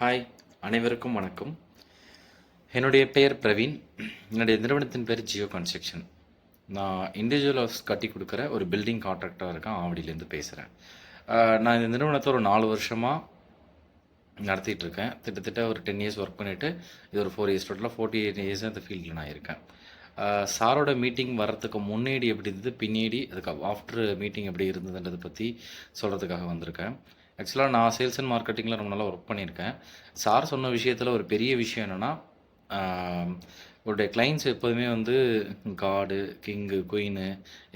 Hi, அனைவருக்கும் வணக்கம். என்னுடைய பெயர் பிரவீன். என்னுடைய நிறுவனத்தின் பேர் ஜியோ கன்ஸ்ட்ரக்ஷன். நான் இண்டிவிஜுவல் ஹவுஸ் கட்டி கொடுக்குற ஒரு பில்டிங் கான்ட்ராக்டராக இருக்கேன். ஆவடியிலேருந்து பேசுகிறேன். நான் இந்த நிறுவனத்தை ஒரு 4 வருஷமாக நடத்திட்டு இருக்கேன். கிட்டத்தட்ட ஒரு 10 இயர்ஸ் ஒர்க் பண்ணிவிட்டு இது ஒரு 4 இயர்ஸ், டோட்டலாக 48 இயர்ஸ் இந்த ஃபீல்டில் நான் இருக்கேன். சாரோட மீட்டிங் வர்றதுக்கு முன்னாடி எப்படி இருந்தது, பின்னாடி அதுக்கு ஆஃப்டர் மீட்டிங் எப்படி இருந்ததுன்றதை பற்றி சொல்கிறதுக்காக வந்திருக்கேன். ஆக்சுவலாக நான் சேல்ஸ் அண்ட் மார்க்கெட்டிங்கில் ரொம்ப நல்லா ஒர்க் பண்ணியிருக்கேன். சார் சொன்ன விஷயத்தில் ஒரு பெரிய விஷயம் என்னென்னா, உங்களுடைய கிளைண்ட்ஸ் எப்போதுமே வந்து காடு, கிங்கு, குயினு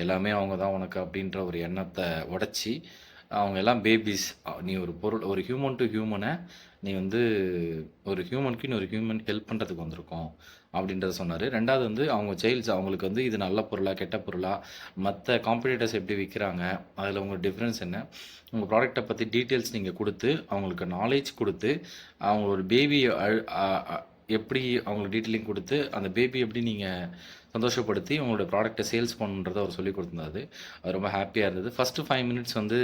எல்லாமே அவங்க தான் உனக்கு அப்படின்ற ஒரு எண்ணத்தை உடச்சி, அவங்க எல்லாம் பேபிஸ். நீ ஒரு பொருள், ஒரு ஹியூமன் டு ஹியூமனை நீ வந்து ஒரு ஹியூமனுக்கு இன்னொரு ஹியூமன் ஹெல்ப் பண்ணுறதுக்கு வந்திருக்கோம் அப்படின்றத சொன்னார். ரெண்டாவது வந்து அவங்க சைல்ட்ஸ், அவங்களுக்கு வந்து இது நல்ல பொருளா கெட்ட பொருளா, மற்ற காம்படிட்டர்ஸ் எப்படி விற்கிறாங்க, அதில் உங்கள் டிஃப்ரென்ஸ் என்ன, உங்கள் ப்ராடக்ட்டை பற்றி டீட்டெயில்ஸ் நீங்கள் கொடுத்து அவங்களுக்கு நாலேஜ் கொடுத்து, அவங்க ஒரு பேபி எப்படி அவங்களுக்கு டீட்டெயிலிங் கொடுத்து அந்த பேபி எப்படி நீங்கள் சந்தோஷப்படுத்தி உங்களோட ப்ராடக்ட்டை சேல்ஸ் பண்ணுன்றதை அவர் சொல்லி கொடுத்துருந்தாரு. அது ரொம்ப ஹாப்பியாக இருந்தது. ஃபஸ்ட்டு 5 மினிட்ஸ் வந்து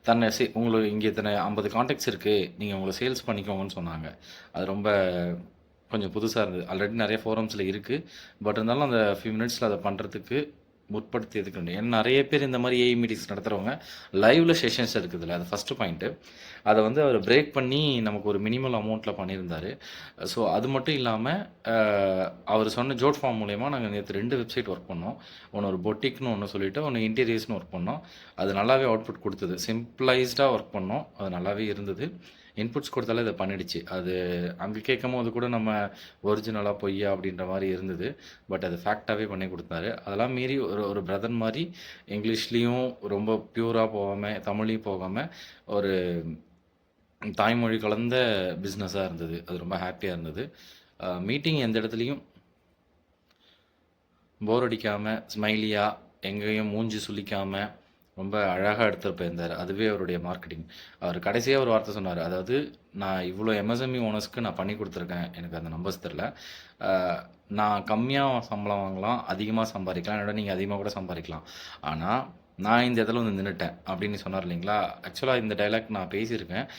தன்னை உங்களுக்கு இங்கே இத்தனை 50 கான்டாக்ட்ஸ் இருக்குது, நீங்கள் உங்களை சேல்ஸ் பண்ணிக்கோங்கன்னு சொன்னாங்க. அது ரொம்ப கொஞ்சம் புதுசாக இருந்தது. ஆல்ரெடி நிறைய ஃபோரம்ஸில் இருக்குது. பட் இருந்தாலும் அந்த ஃபியூ மினிட்ஸில் அதை பண்ணுறதுக்கு முற்படுத்தி எதுக்கு. ஏன்னா நிறைய பேர் இந்த மாதிரி ஏஐ மீட்டிங்ஸ் நடத்துகிறவங்க லைவில் செஷன்ஸ் இருக்குதுல்ல, அது ஃபஸ்ட்டு பாயிண்ட்டு. அதை வந்து அவர் பிரேக் பண்ணி நமக்கு ஒரு மினிமல் அமௌண்ட்டில் பண்ணியிருந்தார். ஸோ அது மட்டும் இல்லாமல் அவர் சொன்ன ஜோட் ஃபார்ம் மூலயமா நாங்கள் நேற்று 2 வெப்சைட் ஒர்க் பண்ணோம். ஒன்று ஒரு பொட்டிக்னு ஒன்று சொல்லிவிட்டு, ஒன்று இன்டீரியர்ஸ்னு ஒர்க் பண்ணோம். அது நல்லாவே அவுட்புட் கொடுத்தது. சிம்பிளைஸ்டாக ஒர்க் பண்ணோம், அது நல்லாவே இருந்தது. இன்புட்ஸ் கொடுத்தாலே இதை பண்ணிடுச்சு. அது அங்கே கேட்கும்போது கூட நம்ம ஒரிஜினலாக பொய்யா அப்படின்ற மாதிரி இருந்தது. பட் அது ஃபேக்டாகவே பண்ணி கொடுத்தாரு. அதெல்லாம் மீறி ஒரு பிரதர் மாதிரி இங்கிலீஷ்லேயும் ரொம்ப பியூராக போகாமல், தமிழ்லையும் போகாமல் ஒரு தாய்மொழி கலந்த பிஸ்னஸாக இருந்தது. அது ரொம்ப ஹாப்பியாக இருந்தது. மீட்டிங் எந்த இடத்துலையும் போர் அடிக்காமல், ஸ்மைலியாக, எங்கேயும் மூஞ்சி சுளிக்காமல் ரொம்ப அழகாக எடுத்துகிட்டு போயிருந்தார். அதுவே அவருடைய மார்க்கெட்டிங். அவர் கடைசியாக ஒரு வார்த்தை சொன்னார். அதாவது, நான் இவ்வளோ எம்எஸ்எம்இ ஓனர்ஸ்க்கு நான் பண்ணி கொடுத்துருக்கேன், எனக்கு அந்த நம்பர்ஸ் தெரில. நான் கம்மியாக சம்பளம் வாங்கலாம், அதிகமாக சம்பாதிக்கலாம், என்னோட நீங்கள் அதிகமாக கூட சம்பாதிக்கலாம். ஆனால் நான் இந்த இடத்துல வந்து நின்றுட்டேன் அப்படின்னு சொன்னார் இல்லைங்களா. ஆக்சுவலாக இந்த டைலாக் நான் பேசியிருக்கேன்.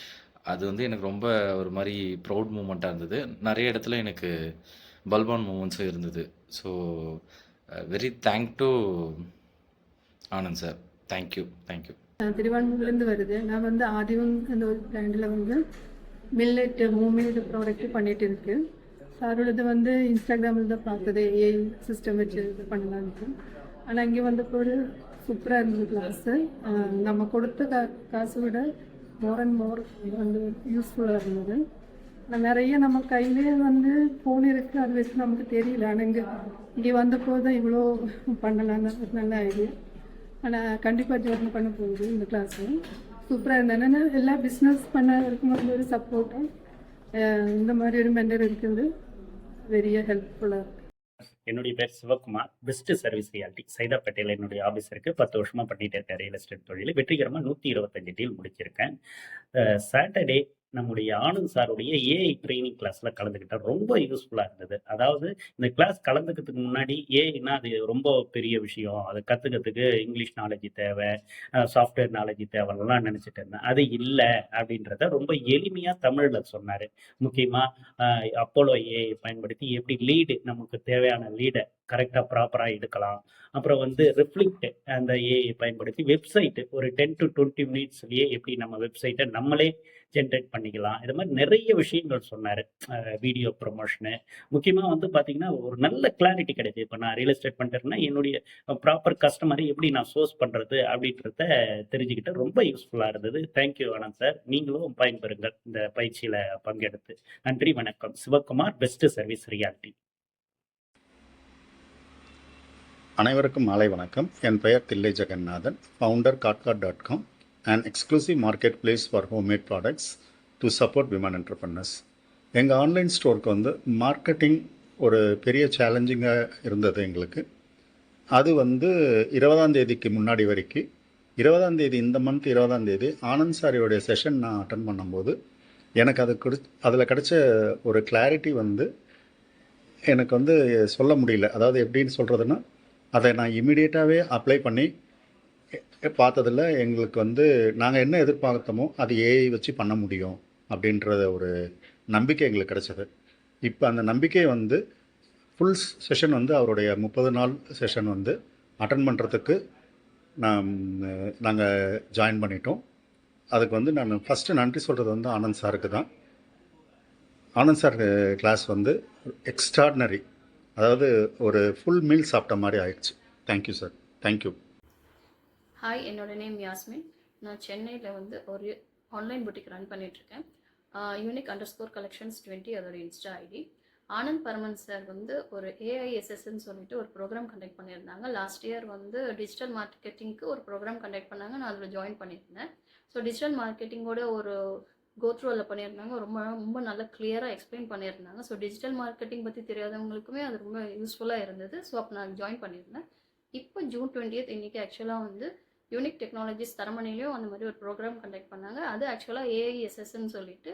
அது வந்து எனக்கு ரொம்ப ஒரு மாதிரி ப்ரௌட் மூமெண்ட்டாக இருந்தது. நிறைய இடத்துல எனக்கு பல்பான் மூமெண்ட்ஸும் இருந்தது. So very thank to Anand sir. Thank you. திருவான்மூர்லேருந்து வருது. நான் வந்து ஆதிவம் அந்த ஒரு பிராண்டில் வந்து மில்லட் மூமெண்ட் ப்ராடக்ட் பண்ணிட்டு இருக்கு. சாரோடது வந்து இன்ஸ்டாகிராமில் தான் பார்த்தது, ஏஐ சிஸ்டம் வச்சு இது பண்ணலான்ட்டு. ஆனால் இங்கே வந்தப்போ ஒரு சூப்பராக இருந்தது கிளாஸு. நம்ம கொடுத்த காசு விட மோர் அண்ட் மோர் வந்து யூஸ்ஃபுல்லாக இருந்தது. நிறைய நம்ம கையிலே வந்து ஃபோன் இருக்குது, அது வச்சு நமக்கு தெரியல. ஆனால் இங்கே வந்தப்போ தான் இவ்வளோ பண்ணலான்னு ஒரு நல்ல ஐடியா. ஆனால் கண்டிப்பாக ஜாயின் பண்ண போகுது இந்த கிளாஸு. சூப்பராக இருந்தேன். என்னென்னா எல்லா பிஸ்னஸ் பண்ண இருக்கும்போது ஒரு சப்போர்ட்டும் இந்த மாதிரி ஒரு மெண்டர் இருக்குது, வெரிய ஹெல்ப்ஃபுல்லாக இருக்குது. என்னுடைய பேர் சிவகுமார். பெஸ்ட் சர்வீஸ் ரியாலிட்டி சைதாப்பேட்டையில் என்னுடைய ஆஃபீஸ் இருக்குது. 10 வருஷமாக பண்ணிட்டு இருக்கேன் ரியல் எஸ்டேட் தொழில். வெற்றிகரமாக 125 டீல் முடிச்சிருக்கேன். சாட்டர்டே நம்முடைய ஆனந்த் சாருடைய ஏஐ ட்ரைனிங் கிளாஸில் கலந்துக்கிட்டேன். ரொம்ப யூஸ்ஃபுல்லாக இருந்தது. அதாவது இந்த கிளாஸ் கலந்துக்கிறதுக்கு முன்னாடி ஏஐனா அது ரொம்ப பெரிய விஷயம், அதை கற்றுக்கிறதுக்கு இங்கிலீஷ் நாலேஜ் தேவை, சாஃப்ட்வேர் நாலேஜ் தேவைலாம் நினச்சிட்டு இருந்தேன். அது இல்லை அப்படின்றத ரொம்ப எளிமையாக தமிழில் சொன்னார். முக்கியமாக அப்போலோ ஏஐ பயன்படுத்தி எப்படி லீடு, நமக்கு தேவையான லீடை கரெக்டாக ப்ராப்பராக எடுக்கலாம். அப்புறம் வந்து ரிஃப்ளெக்ட் அந்த ஏஐ பயன்படுத்தி வெப்சைட்டு ஒரு 10 to 20 மினிட்ஸ்லேயே எப்படி நம்ம வெப்சைட்டை நம்மளே ஜென்ரேட் பண்ணிக்கலாம். இது மாதிரி நிறைய விஷயங்கள் சொன்னார். வீடியோ ப்ரொமோஷனு முக்கியமாக வந்து பார்த்தீங்கன்னா ஒரு நல்ல கிளாரிட்டி கிடையாது. இப்போ நான் ரியல் எஸ்டேட் பண்ணுறேன்னா என்னுடைய ப்ராப்பர் கஸ்டமரை எப்படி நான் சோர்ஸ் பண்ணுறது அப்படின்றத தெரிஞ்சுக்கிட்டு ரொம்ப யூஸ்ஃபுல்லாக இருந்தது. Thank you Anand sir. நீங்களும் பயன்பெறுங்கள் இந்த பயிற்சியில் பங்கெடுத்து. நன்றி, வணக்கம். Sivakumar, best service reality. அனைவருக்கும் மாலை வணக்கம். என் பெயர் தில்லை ஜெகநாதன், ஃபவுண்டர் காட்காட்.com, an exclusive marketplace for homemade products to support women entrepreneurs. எங்கள் ஆன்லைன் ஸ்டோருக்கு வந்து மார்க்கெட்டிங் ஒரு பெரிய சேலஞ்சிங்காக இருந்தது எங்களுக்கு. அது வந்து 20ஆம் தேதிக்கு முன்னாடி வரைக்கும், 20ஆம் தேதி இந்த மந்த் 20ஆம் தேதி ஆனந்த் சாரியோடைய செஷன் நான் அட்டன் பண்ணும்போது எனக்கு அதில் கிடைச்ச ஒரு கிளாரிட்டி வந்து எனக்கு வந்து சொல்ல முடியல. அதாவது எப்படின்னு சொல்கிறதுன்னா, அதை நான் இமீடியட்டாகவே அப்ளை பண்ணி பார்த்ததில் எங்களுக்கு வந்து நாங்கள் என்ன எதிர்பார்த்தோமோ அது ஏஐ வச்சு பண்ண முடியும் அப்படின்ற ஒரு நம்பிக்கை எங்களுக்கு கிடைச்சது. இப்போ அந்த நம்பிக்கை வந்து ஃபுல் செஷன் வந்து அவருடைய 30 நாள் செஷன் வந்து அட்டன் பண்ணுறதுக்கு நாங்கள் ஜாயின் பண்ணிட்டோம். அதுக்கு வந்து நான் ஃபஸ்ட்டு நன்றி சொல்கிறது வந்து ஆனந்த் சாருக்கு தான். ஆனந்த் சார் கிளாஸ் வந்து எக்ஸ்ட்ராடினரி, அதாவது ஒரு ஃபுல் மீல் சாப்பிட்ட மாதிரி ஆயிடுச்சு. Thank you sir, thank you. ஹாய், என்னோட நேம் யாஸ்மின். நான் சென்னையில் வந்து ஒரு ஆன்லைன் புட்டிக் ரன் பண்ணிகிட்ருக்கேன். unique_collections20 அதோட Insta ID. Anand Paraman sir வந்து ஒரு ஏஐஎஸ்எஸ்ன்னு சொல்லிட்டு ஒரு ப்ரோக்ராம் கண்டக்ட் பண்ணியிருந்தாங்க. லாஸ்ட் இயர் வந்து டிஜிட்டல் மார்க்கெட்டிங்க்கு ஒரு ப்ரோக்ராம் கண்டக்ட் பண்ணாங்க. நான் அதில் ஜாயின் பண்ணியிருந்தேன். ஸோ டிஜிட்டல் மார்க்கெட்டிங்கோட ஒரு கோத்ரூவில் பண்ணியிருந்தாங்க. ரொம்ப ரொம்ப நல்லா கிளியராக எக்ஸ்பிளைன் பண்ணியிருந்தாங்க. ஸோ டிஜிட்டல் மார்க்கெட்டிங் பற்றி தெரியாதவங்களுக்குமே அது ரொம்ப யூஸ்ஃபுல்லாக இருந்தது. ஸோ அப்போ நான் ஜாயின் பண்ணியிருந்தேன். இப்போ ஜூன் 20 இன்றைக்கி ஆக்சுவலாக வந்து யூனிக் டெக்னாலஜிஸ் தரமணிலையும் அந்த மாதிரி ஒரு ப்ரோக்ராம் கண்டக்ட் பண்ணாங்க. அது ஆக்சுவலாக ஏஐஎஸ்எஸ்ன்னு சொல்லிட்டு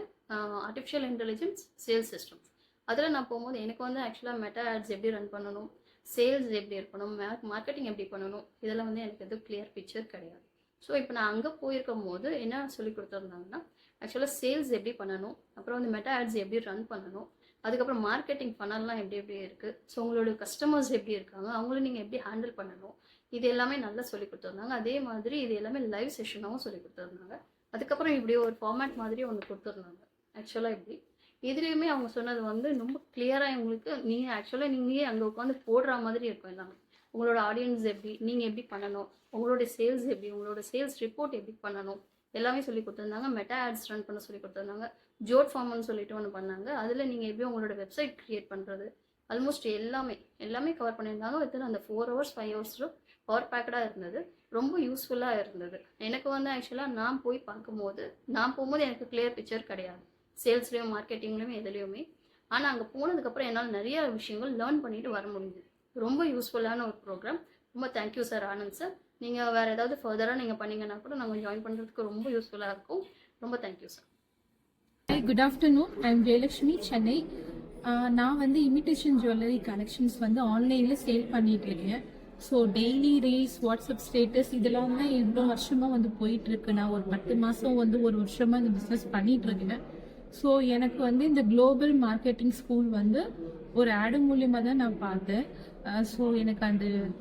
ஆர்டிஃபிஷியல் இன்டெலிஜென்ஸ் சேல்ஸ் சிஸ்டம். அதில் நான் போகும்போது எனக்கு வந்து ஆக்சுவலாக மெட்டா ஆட்ஸ் எப்படி ரன் பண்ணணும், சேல்ஸ் எப்படி இருக்கணும், மார்க்கெட்டிங் எப்படி பண்ணணும், இதெல்லாம் வந்து எனக்கு எதுவும் கிளியர் பிக்சர் கிடையாது. ஸோ இப்போ நான் அங்கே போயிருக்கும் போது என்ன சொல்லி கொடுத்துருந்தாங்கன்னா, ஆக்சுவலாக சேல்ஸ் எப்படி பண்ணணும், அப்புறம் வந்து மெட்டா ஆட்ஸ் எப்படி ரன் பண்ணணும், அதுக்கப்புறம் மார்க்கெட்டிங் ஃபனல்லாம் எப்படி எப்படி இருக்குது, ஸோ உங்களோட கஸ்டமர்ஸ் எப்படி இருக்காங்க, அவங்கள நீங்கள் எப்படி ஹேண்டில் பண்ணணும், இது எல்லாமே நல்லா சொல்லி கொடுத்துருந்தாங்க. அதே மாதிரி இது எல்லாமே லைவ் செஷனாகவும் சொல்லி கொடுத்துருந்தாங்க. அதுக்கப்புறம் இப்படி ஒரு ஃபார்மேட் மாதிரி ஒன்று கொடுத்துருந்தாங்க. ஆக்சுவலாக இப்படி இதுலேயுமே அவங்க சொன்னது வந்து ரொம்ப கிளியராக உங்களுக்கு நீங்கள் ஆக்சுவலாக நீங்களே அங்கே உட்காந்து போடுற மாதிரி இருக்கும். எல்லாமே உங்களோட ஆடியன்ஸ் எப்படி, நீங்கள் எப்படி பண்ணணும், உங்களோட சேல்ஸ் எப்படி, உங்களோட சேல்ஸ் ரிப்போர்ட் எப்படி பண்ணணும், எல்லாமே சொல்லி கொடுத்துருந்தாங்க. மெட்டா ஆட்ஸ் ரன் பண்ண சொல்லி கொடுத்துருந்தாங்க. ஜோட் ஃபார்ம்னு சொல்லிட்டு ஒன்று பண்ணாங்க. அதில் நீங்கள் எப்படி உங்களோட வெப்சைட் க்ரியேட் பண்ணுறது, ஆல்மோஸ்ட் எல்லாமே கவர் பண்ணியிருந்தாங்க. வித்தின் அந்த 4 hours 5 hours பவர் பேக்கடாக இருந்தது. ரொம்ப யூஸ்ஃபுல்லாக இருந்தது. எனக்கு வந்து ஆக்சுவலாக நான் போகும்போது எனக்கு கிளியர் பிக்சர் கிடையாது, சேல்ஸ்லேயும் மார்க்கெட்டிங்லேயும் எதுலேயுமே. ஆனால் அங்கே போனதுக்கப்புறம் என்னால் நிறைய விஷயங்கள் லேர்ன் பண்ணிட்டு வர முடிஞ்சுது. ரொம்ப யூஸ்ஃபுல்லான ஒரு ப்ரோக்ராம். ரொம்ப தேங்க்யூ சார், ஆனந்த் சார். நீங்கள் வேறு ஏதாவது ஃபர்தராக நீங்கள் பண்ணிங்கன்னா கூட நாங்கள் ஜாயின் பண்ணுறதுக்கு ரொம்ப யூஸ்ஃபுல்லாக இருக்கும். ரொம்ப thank you sir. Hi, good afternoon. I am Jayalakshmi, Chennai. நான் வந்து இமிட்டேஷன் ஜுவல்லரி கலெக்ஷன்ஸ் வந்து ஆன்லைனில் சேல் பண்ணிட்டு இருக்கேன். So daily reels, WhatsApp status இதெல்லாம் தான் இவ்வளோ வருஷமாக வந்து போயிட்டுருக்கு. நான் ஒரு 10 மாதம் வந்து ஒரு வருஷமாக இந்த பிஸ்னஸ் பண்ணிகிட்ருக்கேன். ஸோ எனக்கு வந்து இந்த குளோபல் மார்க்கெட்டிங் ஸ்கூல் வந்து ஒரு ஆடு மூலியமாக தான் நான் பார்த்தேன். ஸோ எனக்கு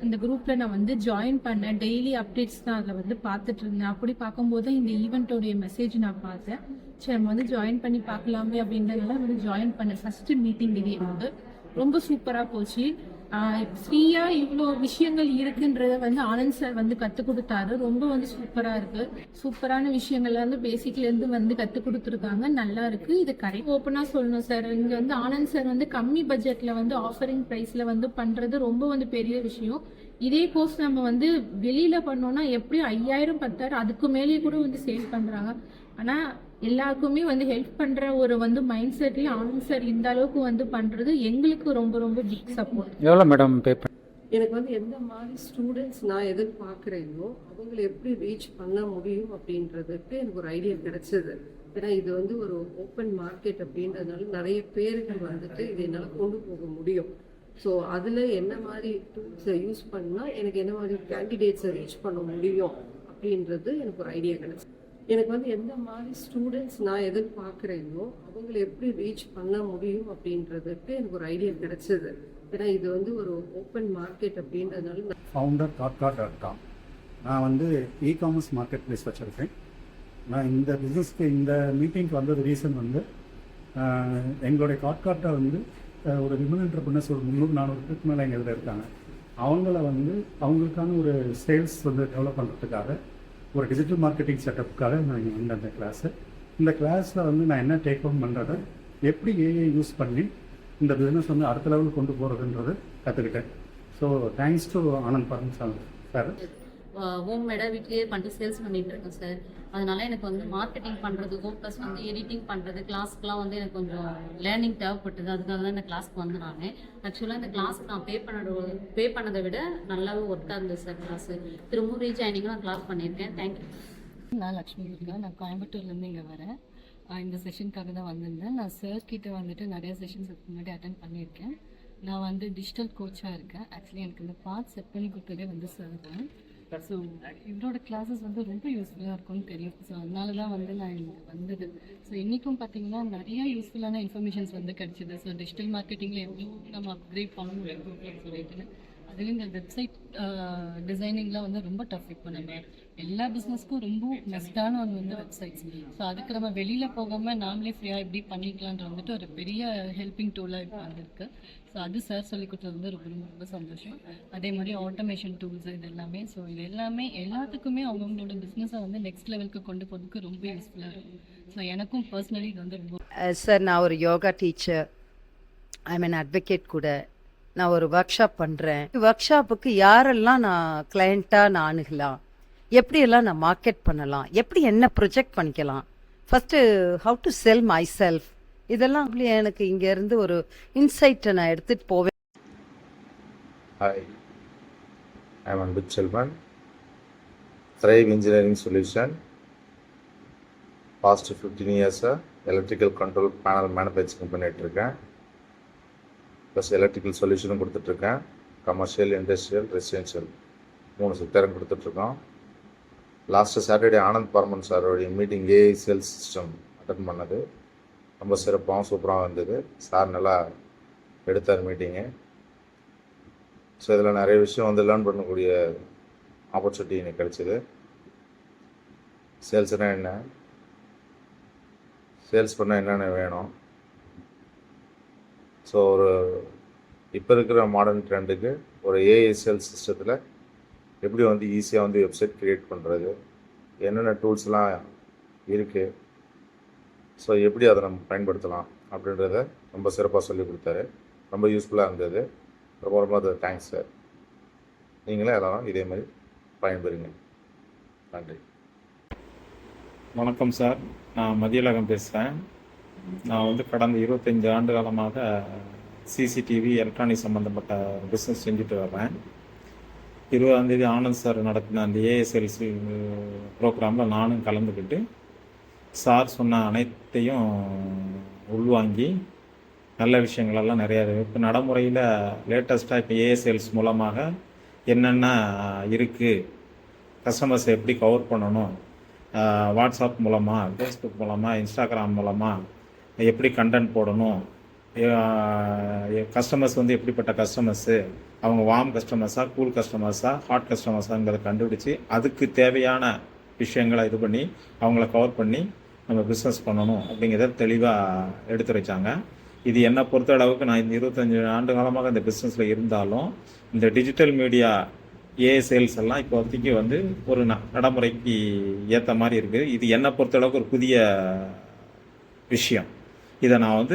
அந்த குரூப்பில் நான் வந்து ஜாயின் பண்ணேன். டெய்லி அப்டேட்ஸ் தான் அதில் வந்து பார்த்துட்டு இருந்தேன். அப்படி பார்க்கும்போது இந்த ஈவெண்ட்டோடைய மெசேஜ் நான் பார்த்தேன். சரி, நம்ம வந்து ஜாயின் பண்ணி பார்க்கலாமே அப்படின்றதுனால வந்து ஜாயின் பண்ணேன். ஃபஸ்ட்டு மீட்டிங் இது எனக்கு ரொம்ப சூப்பராக போச்சு. ஃப்ரீயாக இவ்வளோ விஷயங்கள் இருக்குன்றத வந்து ஆனந்த் சார் வந்து கற்றுக் கொடுத்தாரு. ரொம்ப வந்து சூப்பராக இருக்குது. சூப்பரான விஷயங்கள்ல வந்து பேசிக்லேருந்து வந்து கற்றுக் கொடுத்துருக்காங்க. நல்லா இருக்குது. இது கரெக்ட் ஓப்பனாக சொல்லணும் சார். இங்கே வந்து ஆனந்த் சார் வந்து கம்மி பட்ஜெட்டில் வந்து ஆஃபரிங் ப்ரைஸில் வந்து பண்ணுறது ரொம்ப வந்து பெரிய விஷயம். இதே கோர்ஸ் நம்ம வந்து வெளியில் பண்ணோன்னா எப்படியும் 5000 10,000 அதுக்கு மேலேயே கூட வந்து சேல் பண்ணுறாங்க. ஆனால் எல்லாருக்குமே வந்து ஹெல்ப் பண்ணுற ஒரு வந்து மைண்ட் செட்லேயே ஆனந்த் சார் இந்த அளவுக்கு வந்து பண்ணுறது எங்களுக்கு ரொம்ப ரொம்ப பிக் சப்போர்ட். எவ்வளோ மேடம் பே பண்ண? எனக்கு வந்து எந்த மாதிரி ஸ்டூடெண்ட்ஸ் நான் எதிர்பார்க்குறேனோ அவங்கள எப்படி ரீச் பண்ண முடியும் அப்படின்றதுக்கு எனக்கு ஒரு ஐடியா கிடைச்சது. ஏன்னா இது வந்து ஒரு ஓப்பன் மார்க்கெட் அப்படின்றதுனால நிறைய பேர்கள் வந்துட்டு இது என்னால் கொண்டு போக முடியும். ஸோ அதில் என்ன மாதிரி டூல்ஸை யூஸ் பண்ணால் எனக்கு என்ன மாதிரி கேண்டிடேட்ஸை ரீச் பண்ண முடியும் அப்படின்றது எனக்கு ஒரு ஐடியா கிடைச்சது. எனக்கு வந்து எந்த மாதிரி ஸ்டூடெண்ட்ஸ் நான் எதிர்பார்க்குறேனோ அவங்கள எப்படி ரீச் பண்ண முடியும் அப்படின்றதுக்கு எனக்கு ஒரு ஐடியா கிடைச்சது. ஏன்னா இது வந்து ஒரு ஓப்பன் மார்க்கெட் அப்படின்றதுனால foundercotcard.com நான் வந்து இ-காமர்ஸ் மார்க்கெட் பிளேஸ் வச்சுருக்கேன். நான் இந்த பிஸ்னஸ்க்கு இந்த மீட்டிங்க்கு வந்தது ரீசன் வந்து எங்களுடைய காட்கார்ட்டை வந்து ஒரு விமன் என்டர்பிரினர்ஸ் ஒரு 300-400 பேருக்கு மேலே எங்கள் இதில் இருக்காங்க. அவங்கள வந்து அவங்களுக்கான ஒரு சேல்ஸ் வந்து டெவலப் பண்ணுறதுக்காக ஒரு டிஜிட்டல் மார்க்கெட்டிங் செட்டப்புக்காக நான் இங்கே வந்தேன் அந்த கிளாஸு. இந்த கிளாஸில் வந்து நான் என்ன டேக் ஹோம் பண்ணுறதை, எப்படி ஏஐ யூஸ் பண்ணி இந்த பிஸ்னஸ் வந்து அடுத்த லெவலுக்கு கொண்டு போகிறதுன்றது கற்றுக்கிட்டேன். So thanks to Anand Paraman sir. Home மேடாக வீட்லேயே பண்ணிட்டு சேல்ஸ் பண்ணிட்டு இருக்கேன் சார். அதனால எனக்கு வந்து மார்க்கெட்டிங் பண்ணுறதுக்கும் ப்ளஸ் வந்து எடிட்டிங் பண்ணுறது கிளாஸ்க்குலாம் வந்து எனக்கு கொஞ்சம் லேர்னிங் தேவைப்பட்டது. அதுக்காக தான் இந்த கிளாஸ்க்கு வந்து நான் ஆக்சுவலாக இந்த கிளாஸ்க்கு நான் பே பண்ணதை விட நல்லாவே ஒர்க்காக இருந்தது சார் கிளாஸு. திரும்பவும் ரீஜாயினிங்கும் நான் கிளாஸ் பண்ணியிருக்கேன். தேங்க்யூ. நான் லக்ஷ்மி துர்கா. நான் கோயம்புத்தூர்லேருந்து இங்கே வரேன். இந்த செஷனுக்காக தான் வந்திருந்தேன். நான் சார் கிட்ட வந்துட்டு நிறைய செஷன்ஸ் முன்னாடி அட்டன் பண்ணியிருக்கேன். நான் வந்து டிஜிட்டல் கோச்சாக இருக்கேன். ஆக்சுவலி எனக்கு இந்த பார்ட் செட் பண்ணி கொடுத்ததே வந்து சார் தான். ஸோ இவரோட கிளாஸஸ் வந்து ரொம்ப யூஸ்ஃபுல்லாக இருக்கும்னு தெரியும். ஸோ அதனால தான் வந்து நான் இங்கே வந்தது. ஸோ இன்றைக்கும் பார்த்தீங்கன்னா நிறைய யூஸ்ஃபுல்லான இன்ஃபர்மேஷன்ஸ் வந்து கிடைச்சிது. ஸோ டிஜிட்டல் மார்க்கெட்டிங்கில் எவ்வளோ நம்ம அப்கிரேட் பண்ண முடியும் சொல்லிட்டு, அதுலேயும் இந்த வெப்சைட் டிசைனிங்லாம் வந்து ரொம்ப டஃப். இப்போ நம்ம எல்லா பிஸ்னஸ்க்கும் ரொம்ப பெஸ்ட்டான ஒன்று வந்து வெப்சைட்ஸ். ஸோ அதுக்கு நம்ம வெளியில் போகாமல் நாமளே ஃப்ரீயாக எப்படி பண்ணிக்கலான்ற வந்துட்டு ஒரு பெரிய ஹெல்பிங் டூலாக இப்போ வந்திருக்கு. ஸோ அது சார் சொல்லி கொடுத்தது வந்து ரொம்ப ரொம்ப ரொம்ப சந்தோஷம். அதே மாதிரி ஆட்டோமேஷன் டூல்ஸ் இது எல்லாமே. ஸோ இது எல்லாமே எல்லாத்துக்குமே அவங்களோட பிஸ்னஸை வந்து நெக்ஸ்ட் லெவலுக்கு கொண்டு போகிறதுக்கு ரொம்ப யூஸ்ஃபுல்லாக இருக்கும். ஸோ எனக்கும் பர்சனலி இது வந்து ரொம்ப சார், நான் ஒரு யோகா டீச்சர், ஐ மீன் அட்வொகேட் கூட. நான் ஒரு ஒர்க் ஷாப் பண்ணுறேன். ஒர்க் ஷாப்புக்கு யாரெல்லாம் நான் கிளையண்ட்டாக நான் அணுகலாம், எப்படியெல்லாம் நான் மார்க்கெட் பண்ணலாம், எப்படி என்ன ப்ரொஜெக்ட் பண்ணிக்கலாம், first how to sell my self, இதெல்லாம் எனக்கு இங்கேருந்து ஒரு இன்சைட்டை நான் எடுத்துகிட்டு போவேன். Hi, I am Anbu Selvan, Thrive Engineering Solution. Past 15 இயர்ஸாக எலக்ட்ரிக்கல் கண்ட்ரோல் பேனல் மேனுஃபேக்சரிங் பண்ணிகிட்ருக்கேன். ப்ளஸ் எலக்ட்ரிக்கல் சொல்யூஷனும் கொடுத்துட்ருக்கேன். கமர்ஷியல், இண்டஸ்ட்ரியல், ரெசிடென்ஷியல் 3 செக்டரும் கொடுத்துட்ருக்கோம். லாஸ்ட்டு சாட்டர்டே ஆனந்த் பர்மன் சாரோடைய meeting AI sales system attend பண்ணது ரொம்ப சிறப்பாகவும் சூப்பராகவும் இருந்தது. சார் நல்லா எடுத்தார் மீட்டிங்கு. ஸோ இதில் நிறைய விஷயம் வந்து லேர்ன் பண்ணக்கூடிய ஆப்பர்ச்சுனிட்டி எனக்கு கிடைச்சிது. சேல்ஸ்னால் என்ன, சேல்ஸ் பண்ணால் என்னென்ன வேணும், ஸோ ஒரு இப்போ இருக்கிற மாடர்ன் ட்ரெண்டுக்கு ஒரு ஏஐ சேல்ஸ் சிஸ்டத்தில் எப்படி வந்து ஈஸியாக வந்து வெப்சைட் க்ரியேட் பண்ணுறது, என்னென்ன டூல்ஸ்லாம் இருக்குது, ஸோ எப்படி அதை நம்ம பயன்படுத்தலாம் அப்படின்றத ரொம்ப சிறப்பாக சொல்லி கொடுத்தாரு. ரொம்ப யூஸ்ஃபுல்லாக இருந்தது. ரொம்ப ரொம்ப அது தேங்க்ஸ் சார். நீங்களே எல்லாரும் இதே மாதிரி பயன்பெறுங்க. நன்றி. வணக்கம் சார், நான் மதியழகன் பேசுகிறேன். நான் வந்து கடந்த 25 ஆண்டு காலமாக சிசிடிவி எலக்ட்ரானிக் சம்மந்தப்பட்ட பிஸ்னஸ் செஞ்சுட்டு வர்றேன். 20ஆம் தேதி ஆனந்த் சார் நடத்தின அந்த ஏஎஸ்எல்ஸ் ப்ரோக்ராமில் நானும் கலந்துக்கிட்டு சார் சொன்ன அனைத்தையும் உள்வாங்கி நல்ல விஷயங்களெல்லாம் நிறையா இருக்குது. இப்போ நடைமுறையில் லேட்டஸ்ட்டாக இப்போ ஏஎஸ்எல்ஸ் மூலமாக என்னென்ன இருக்குது, கஸ்டமர்ஸை எப்படி கவர் பண்ணணும், வாட்ஸ்அப் மூலமாக, ஃபேஸ்புக் மூலமாக, இன்ஸ்டாகிராம் மூலமாக எப்படி கண்டென்ட் போடணும், கஸ்டமர்ஸ் வந்து எப்படிப்பட்ட கஸ்டமர்ஸு, அவங்க வார்ம் கஸ்டமர்ஸாக, கூல் கஸ்டமர்ஸாக, ஹாட் கஸ்டமர்ஸாங்கிறத கண்டுபிடிச்சி அதுக்கு தேவையான விஷயங்களை இது பண்ணி அவங்கள கவர் பண்ணி நம்ம பிஸ்னஸ் பண்ணணும் அப்படிங்கிறத தெளிவாக எடுத்துரைச்சாங்க. இது என்னை பொறுத்த அளவுக்கு நான் இந்த 25 ஆண்டு காலமாக இந்த பிஸ்னஸில் இருந்தாலும் இந்த டிஜிட்டல் மீடியா ஏஐ சேல்ஸ் எல்லாம் இப்போதைக்கு வந்து ஒரு நடைமுறைக்கு ஏற்ற மாதிரி இருக்குது. இது என்னை பொறுத்த அளவுக்கு ஒரு புதிய விஷயம். இதை நான் வந்து